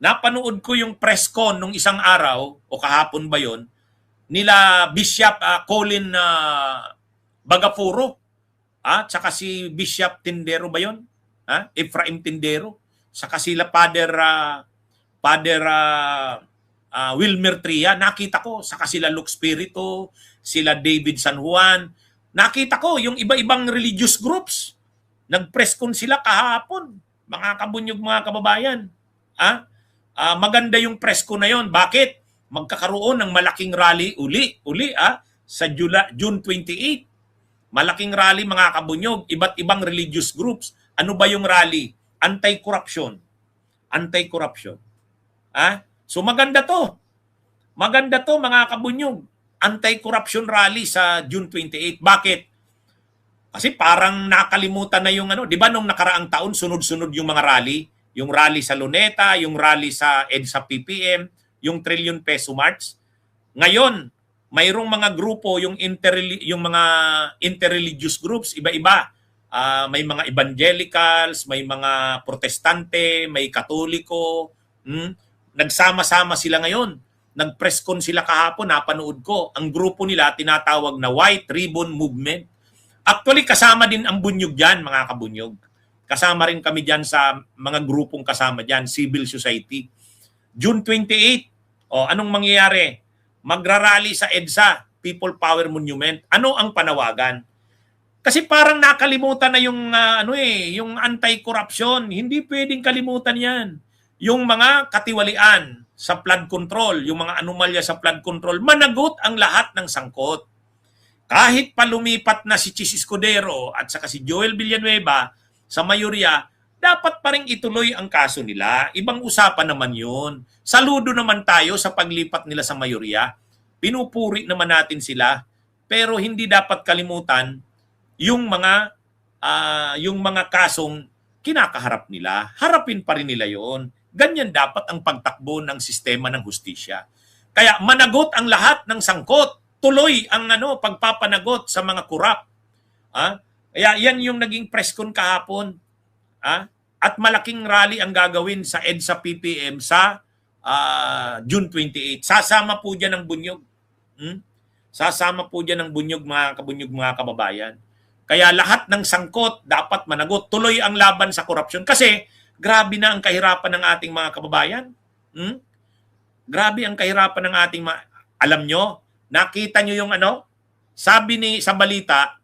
napanood ko yung press con nung isang araw, o kahapon ba yon, nila Bishop Colin Bagapuro, tsaka si Bishop Tindero ba yon? Ephraim Tindero, saka sila Father Wilmer Tria, nakita ko, saka sila Luke Spirito, sila David San Juan, nakita ko yung iba-ibang religious groups, nag-press con sila kahapon, mga kabunyog, mga kababayan. Maganda yung press con na yon. Bakit? Magkakaroon ng malaking rally uli sa June 28. Malaking rally, mga kabunyog, iba't ibang religious groups. Ano ba yung rally? Anti-corruption. Anti-corruption. So maganda to. Maganda to, mga kabunyog. Anti-corruption rally sa June 28. Bakit? Kasi parang nakalimutan na yung di ba nung nakaraang taon, sunod-sunod yung mga rally? Yung rally sa Luneta, yung rally sa EDSA PPM, yung Trillion Peso March. Ngayon, mayroong mga grupo, yung mga interreligious groups, iba-iba. May mga evangelicals, may mga protestante, may katoliko. Nagsama-sama sila ngayon. Nag-press con sila kahapon, napanood ko. Ang grupo nila tinatawag na White Ribbon Movement. Actually, kasama din ang bunyog dyan, mga kabunyog. Kasama rin kami dyan sa mga grupong kasama dyan, civil society. June 28, anong mangyayari? Magrarally sa EDSA, People Power Monument. Ano ang panawagan? Kasi parang nakalimutan na yung yung anti-corruption. Hindi pwedeng kalimutan 'yan. Yung mga katiwalian sa flood control, yung mga anomalya sa flood control, managot ang lahat ng sangkot. Kahit pa lumipat na si Chis Escudero at saka si Joel Villanueva sa mayorya, dapat pa rin ituloy ang kaso nila. Ibang usapan naman yun. Saludo naman tayo sa paglipat nila sa mayorya. Pinupuri naman natin sila. Pero hindi dapat kalimutan yung mga kasong kinakaharap nila. Harapin pa rin nila yon. Ganyan dapat ang pagtakbo ng sistema ng hustisya. Kaya managot ang lahat ng sangkot. Tuloy ang pagpapanagot sa mga kurap. Kaya yan yung naging press con kahapon. At malaking rally ang gagawin sa EDSA PPM sa June 28. Sasama po dyan ang bunyog. Sasama po dyan ang bunyog, mga kabunyog, mga kababayan. Kaya lahat ng sangkot dapat managot. Tuloy ang laban sa korupsyon. Kasi grabe na ang kahirapan ng ating mga kababayan. Grabe ang kahirapan ng ating Alam nyo, nakita nyo yung sabi sa balita,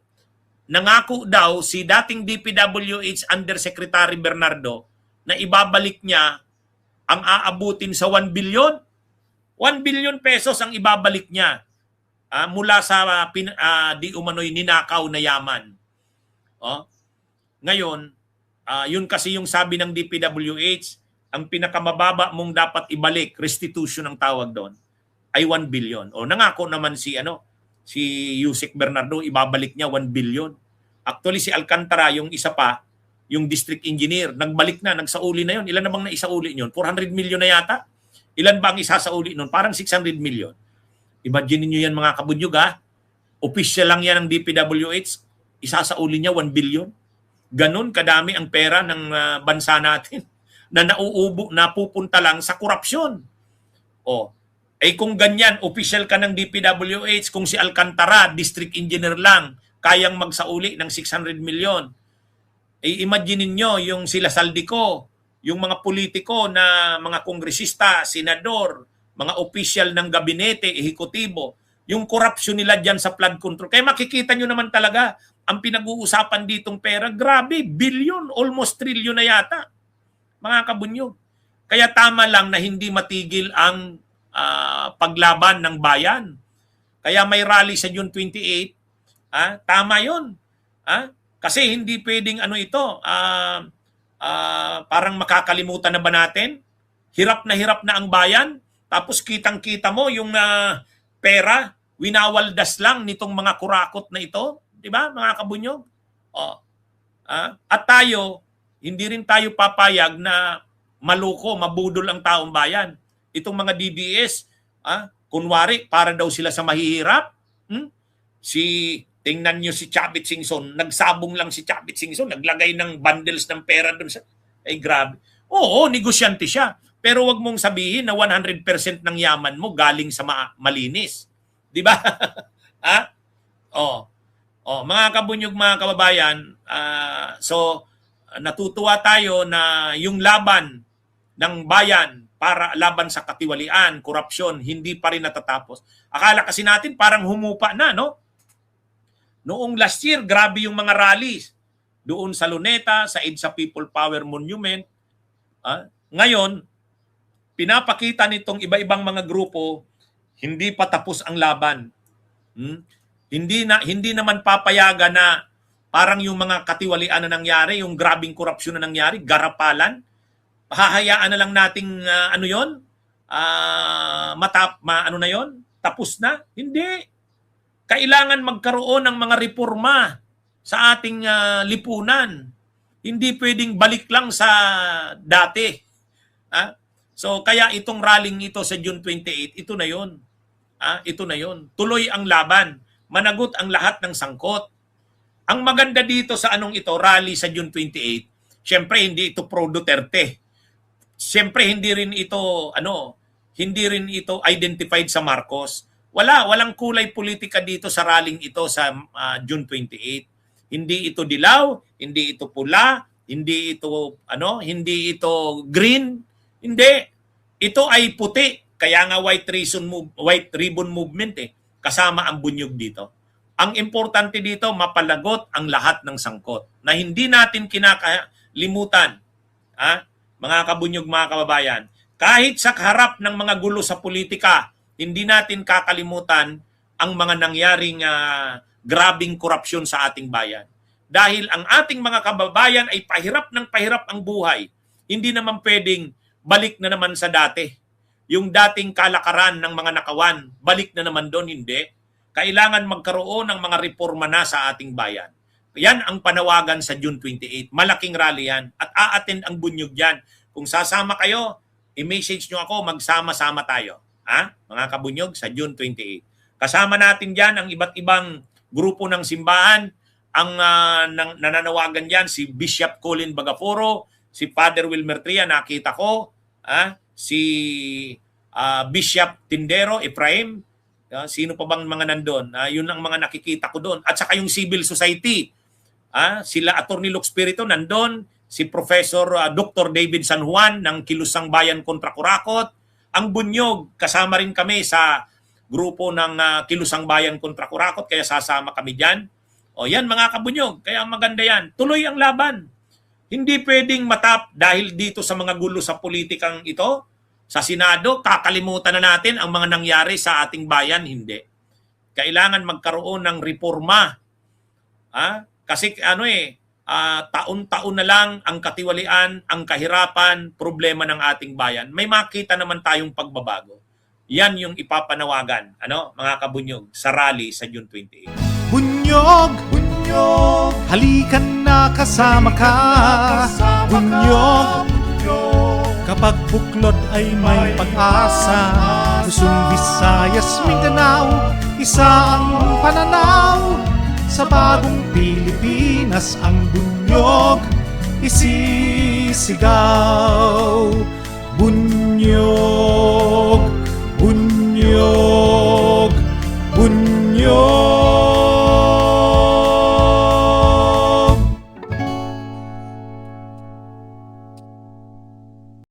nangako daw si dating DPWH Undersecretary Bernardo na ibabalik niya ang aabutin sa 1 billion. 1 billion pesos ang ibabalik niya mula sa di umano'y ninakaw na yaman. Ngayon, yun kasi yung sabi ng DPWH, ang pinakamababa mong dapat ibalik, restitution ang tawag doon, ay 1 billion. Nangako naman si Yusek Bernardo, ibabalik niya 1 billion. Actually, si Alcantara, yung isa pa, yung district engineer, nagbalik na, nagsauli na yun. Ilan na bang naisauli yun? 400 million na yata? Ilan ba ang isasauli nun? Parang 600 million. Imagine niyo yan, mga kabunyog, official lang yan ng DPWH, isasauli niya 1 billion. Ganon kadami ang pera ng bansa natin na napupunta lang sa korupsyon. Kung ganyan, official ka ng DPWH, kung si Alcantara, district engineer lang, kayang magsauli ng 600 million. Imagine niyo yung sila Saldico, yung mga politiko na mga kongresista, senador, mga official ng gabinete, ehekutibo, yung korupsyon nila dyan sa flood control. Kaya makikita nyo naman talaga, ang pinag-uusapan ditong pera, grabe, billion, almost trillion na yata, mga kabunyog. Kaya tama lang na hindi matigil ang paglaban ng bayan. Kaya may rally sa June 28, tama yun. Kasi hindi pwedeng parang makakalimutan na ba natin? Hirap na ang bayan, tapos kitang-kita mo yung pera, winawaldas lang nitong mga kurakot na ito. Di ba, mga kabunyog? At tayo, hindi rin tayo papayag na maluko, mabudol ang taong bayan. Itong mga DDS, kunwari, para daw sila sa mahihirap. Tingnan nyo si Chavit Singson, nagsabong lang si Chavit Singson, naglagay ng bundles ng pera doon sa... grabe. Oo, negosyante siya. Pero wag mong sabihin na 100% ng yaman mo galing sa malinis. 'Di ba? Ha? Oh. Oh, mga kabunyog, mga kababayan, natutuwa tayo na yung laban ng bayan para laban sa katiwalian, korupsyon, hindi pa rin natatapos. Akala kasi natin parang humupa na, no? Noong last year, grabe yung mga rallies doon sa Luneta, sa EDSA People Power Monument. Ngayon, pinapakita nitong iba-ibang mga grupo, hindi pa tapos ang laban. Hindi naman papayagan na parang yung mga katiwalian na nangyari, yung grabing korupsyon na nangyari, garapalan. Hahayaan na lang nating tapos na? Hindi. Kailangan magkaroon ng mga reforma sa ating lipunan. Hindi pwedeng balik lang sa dati. So kaya itong rallying ito sa June 28, ito na 'yon. Ito na 'yon. Tuloy ang laban. Managot ang lahat ng sangkot. Ang maganda dito sa rally sa June 28, syempre hindi ito pro Duterte. Syempre hindi rin ito identified sa Marcos. Walang kulay politika dito sa rallying ito sa June 28. Hindi ito dilaw, hindi ito pula, hindi ito green, hindi. Ito ay puti. Kaya nga white ribbon movement kasama ang bunyog dito. Ang importante dito, mapalagot ang lahat ng sangkot na hindi natin kinakalimutan. Mga kabunyog, mga kababayan, kahit sa harap ng mga gulo sa politika, hindi natin kakalimutan ang mga nangyaring grabing korupsyon sa ating bayan. Dahil ang ating mga kababayan ay pahirap ng pahirap ang buhay. Hindi naman pwedeng balik na naman sa dati. Yung dating kalakaran ng mga nakawan, balik na naman doon, hindi. Kailangan magkaroon ng mga reforma na sa ating bayan. Yan ang panawagan sa June 28. Malaking rally yan. At a-attend ang bunyog dyan. Kung sasama kayo, i-message nyo ako, magsama-sama tayo. Mga kabunyog, sa June 28. Kasama natin dyan ang iba't ibang grupo ng simbahan. Ang nananawagan dyan, si Bishop Colin Bagaforo, si Father Wilmer Tria, nakita ko, si Bishop Tindero, Ephraim, sino pa bang mga nandun? Yun ang mga nakikita ko doon. At saka yung civil society, sila Attorney Lux Spirito nandun, si Professor Dr. David San Juan ng Kilusang Bayan kontra Kurakot, ang bunyog, kasama rin kami sa grupo ng Kilusang Bayan kontra Kurakot, kaya sasama kami dyan. O yan mga kabunyog, kaya maganda yan. Tuloy ang laban. Hindi pwedeng matap dahil dito sa mga gulo sa politikang ito, sa Senado, kakalimutan na natin ang mga nangyari sa ating bayan. Hindi. Kailangan magkaroon ng reforma. Kasi taon-taon na lang ang katiwalian, ang kahirapan, problema ng ating bayan. May makita naman tayong pagbabago. Yan yung ipapanawagan, mga kabunyog, sa rally sa June 28. Bunyog, bunyog, halikan na kasama ka. Bunyog, kapag buklod ay may pag-asa. Luzon, Visayas, Mindanao, isa ang pananaw. Sa bagong Pilipinas ang bunyog isisigaw. Bunyog, bunyog.